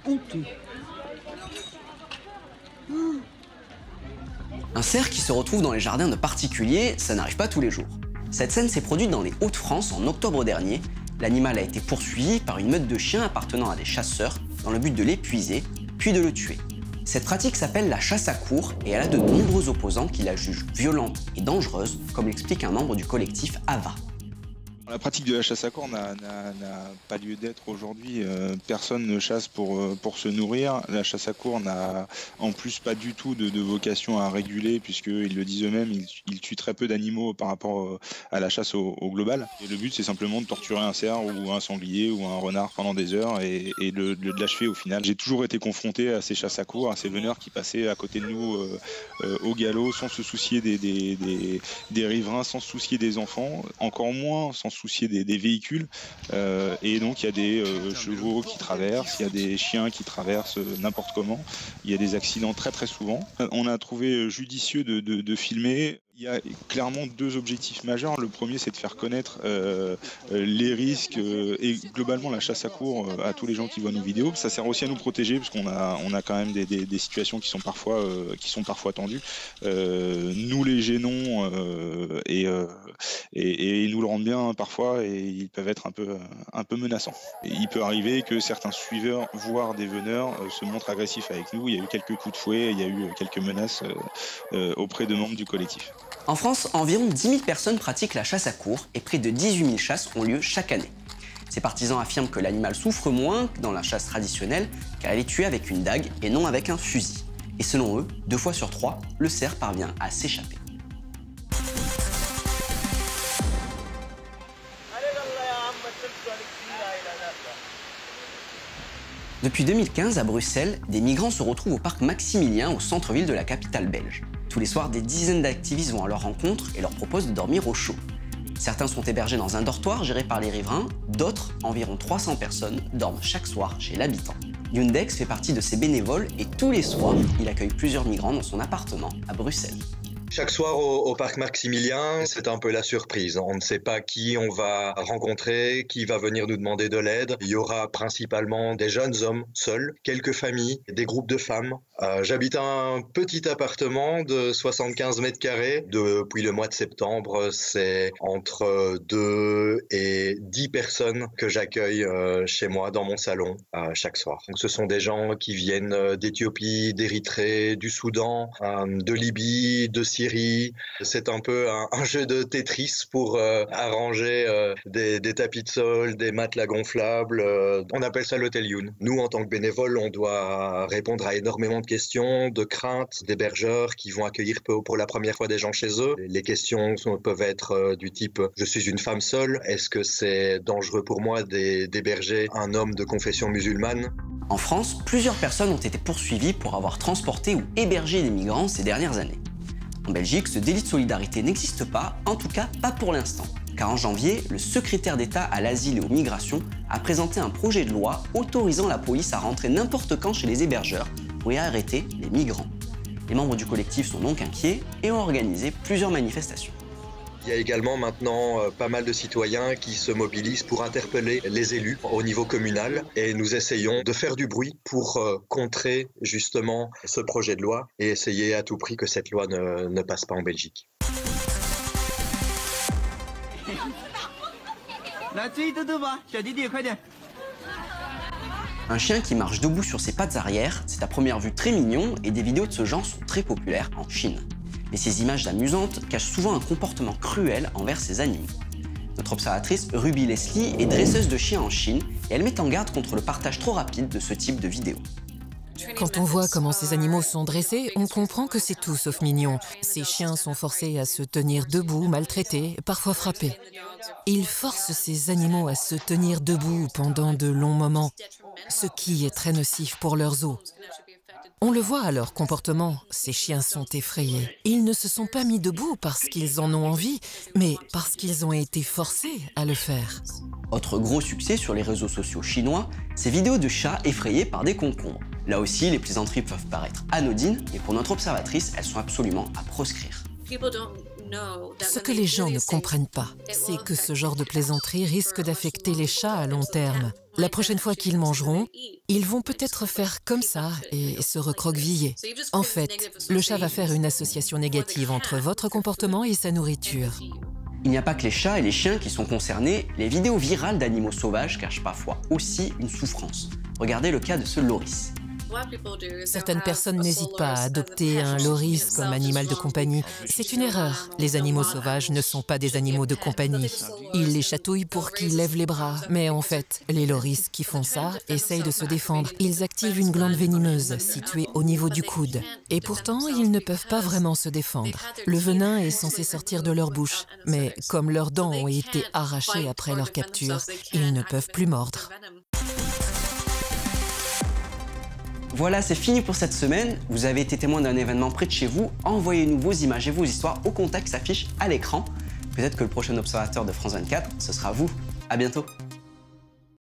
Honteux. Un cerf qui se retrouve dans les jardins de particuliers, ça n'arrive pas tous les jours. Cette scène s'est produite dans les Hauts-de-France en octobre dernier. L'animal a été poursuivi par une meute de chiens appartenant à des chasseurs dans le but de l'épuiser, puis de le tuer. Cette pratique s'appelle la chasse à courre et elle a de nombreux opposants qui la jugent violente et dangereuse, comme l'explique un membre du collectif AVA. La pratique de la chasse à courre n'a pas lieu d'être aujourd'hui. Personne ne chasse pour se nourrir. La chasse à courre n'a en plus pas du tout de vocation à réguler, puisqu'ils le disent eux-mêmes, ils tuent très peu d'animaux par rapport à la chasse au global. Et le but, c'est simplement de torturer un cerf ou un sanglier ou un renard pendant des heures et de l'achever au final. J'ai toujours été confronté à ces chasses à courre, à ces veneurs qui passaient à côté de nous au galop sans se soucier des riverains, sans se soucier des enfants, encore moins sans se soucier des véhicules, et donc il y a des chevaux qui traversent, il y a des chiens qui traversent n'importe comment, il y a des accidents très très souvent. On a trouvé judicieux de filmer. Il y a clairement deux objectifs majeurs. Le premier, c'est de faire connaître les risques et globalement la chasse à courre à tous les gens qui voient nos vidéos. Ça sert aussi à nous protéger parce qu'on a quand même des situations qui sont parfois tendues. Nous les gênons et ils nous le rendent bien parfois et ils peuvent être un peu menaçants. Et il peut arriver que certains suiveurs, voire des veneurs, se montrent agressifs avec nous. Il y a eu quelques coups de fouet, il y a eu quelques menaces auprès de membres du collectif. En France, environ 10 000 personnes pratiquent la chasse à courre et près de 18 000 chasses ont lieu chaque année. Ces partisans affirment que l'animal souffre moins que dans la chasse traditionnelle car elle est tuée avec une dague et non avec un fusil. Et selon eux, 2 fois sur 3, le cerf parvient à s'échapper. Depuis 2015, à Bruxelles, des migrants se retrouvent au parc Maximilien, au centre-ville de la capitale belge. Tous les soirs, des dizaines d'activistes vont à leur rencontre et leur proposent de dormir au chaud. Certains sont hébergés dans un dortoir géré par les riverains, d'autres, environ 300 personnes, dorment chaque soir chez l'habitant. Youndex fait partie de ces bénévoles et tous les soirs, il accueille plusieurs migrants dans son appartement à Bruxelles. Chaque soir au parc Maximilien, c'est un peu la surprise. On ne sait pas qui on va rencontrer, qui va venir nous demander de l'aide. Il y aura principalement des jeunes hommes seuls, quelques familles, des groupes de femmes. J'habite un petit appartement de 75 mètres carrés. Depuis le mois de septembre, c'est entre 2 et 10 personnes que j'accueille chez moi dans mon salon chaque soir. Donc, ce sont des gens qui viennent d'Éthiopie, d'Érythrée, du Soudan, de Libye, de Syrie. C'est un peu un jeu de Tetris pour arranger des tapis de sol, des matelas gonflables. On appelle ça l'hôtel Youn. Nous, en tant que bénévoles, on doit répondre à énormément de questions, de craintes d'hébergeurs qui vont accueillir pour la première fois des gens chez eux. Les questions peuvent être du type « Je suis une femme seule, est-ce que c'est dangereux pour moi d'héberger un homme de confession musulmane ?» En France, plusieurs personnes ont été poursuivies pour avoir transporté ou hébergé des migrants ces dernières années. En Belgique, ce délit de solidarité n'existe pas, en tout cas pas pour l'instant. Car en janvier, le secrétaire d'État à l'asile et aux migrations a présenté un projet de loi autorisant la police à rentrer n'importe quand chez les hébergeurs pour y arrêter les migrants. Les membres du collectif sont donc inquiets et ont organisé plusieurs manifestations. Il y a également maintenant pas mal de citoyens qui se mobilisent pour interpeller les élus au niveau communal et nous essayons de faire du bruit pour contrer justement ce projet de loi et essayer à tout prix que cette loi ne passe pas en Belgique. Un chien qui marche debout sur ses pattes arrière, c'est à première vue très mignon et des vidéos de ce genre sont très populaires en Chine. Mais ces images amusantes cachent souvent un comportement cruel envers ces animaux. Notre observatrice Ruby Leslie est dresseuse de chiens en Chine et elle met en garde contre le partage trop rapide de ce type de vidéos. Quand on voit comment ces animaux sont dressés, on comprend que c'est tout sauf mignon. Ces chiens sont forcés à se tenir debout, maltraités, parfois frappés. Ils forcent ces animaux à se tenir debout pendant de longs moments, ce qui est très nocif pour leurs os. On le voit à leur comportement, ces chiens sont effrayés. Ils ne se sont pas mis debout parce qu'ils en ont envie, mais parce qu'ils ont été forcés à le faire. Autre gros succès sur les réseaux sociaux chinois, ces vidéos de chats effrayés par des concombres. Là aussi, les plaisanteries peuvent paraître anodines, mais pour notre observatrice, elles sont absolument à proscrire. Ce que les gens ne comprennent pas, c'est que ce genre de plaisanterie risque d'affecter les chats à long terme. La prochaine fois qu'ils mangeront, ils vont peut-être faire comme ça et se recroqueviller. En fait, le chat va faire une association négative entre votre comportement et sa nourriture. Il n'y a pas que les chats et les chiens qui sont concernés, les vidéos virales d'animaux sauvages cachent parfois aussi une souffrance. Regardez le cas de ce loris. Certaines personnes n'hésitent pas à adopter un loris comme animal de compagnie. C'est une erreur. Les animaux sauvages ne sont pas des animaux de compagnie. Ils les chatouillent pour qu'ils lèvent les bras. Mais en fait, les loris qui font ça essayent de se défendre. Ils activent une glande venimeuse située au niveau du coude. Et pourtant, ils ne peuvent pas vraiment se défendre. Le venin est censé sortir de leur bouche. Mais comme leurs dents ont été arrachées après leur capture, ils ne peuvent plus mordre. Voilà, c'est fini pour cette semaine. Vous avez été témoin d'un événement près de chez vous. Envoyez-nous vos images et vos histoires au contact qui s'affiche à l'écran. Peut-être que le prochain observateur de France 24, ce sera vous. À bientôt.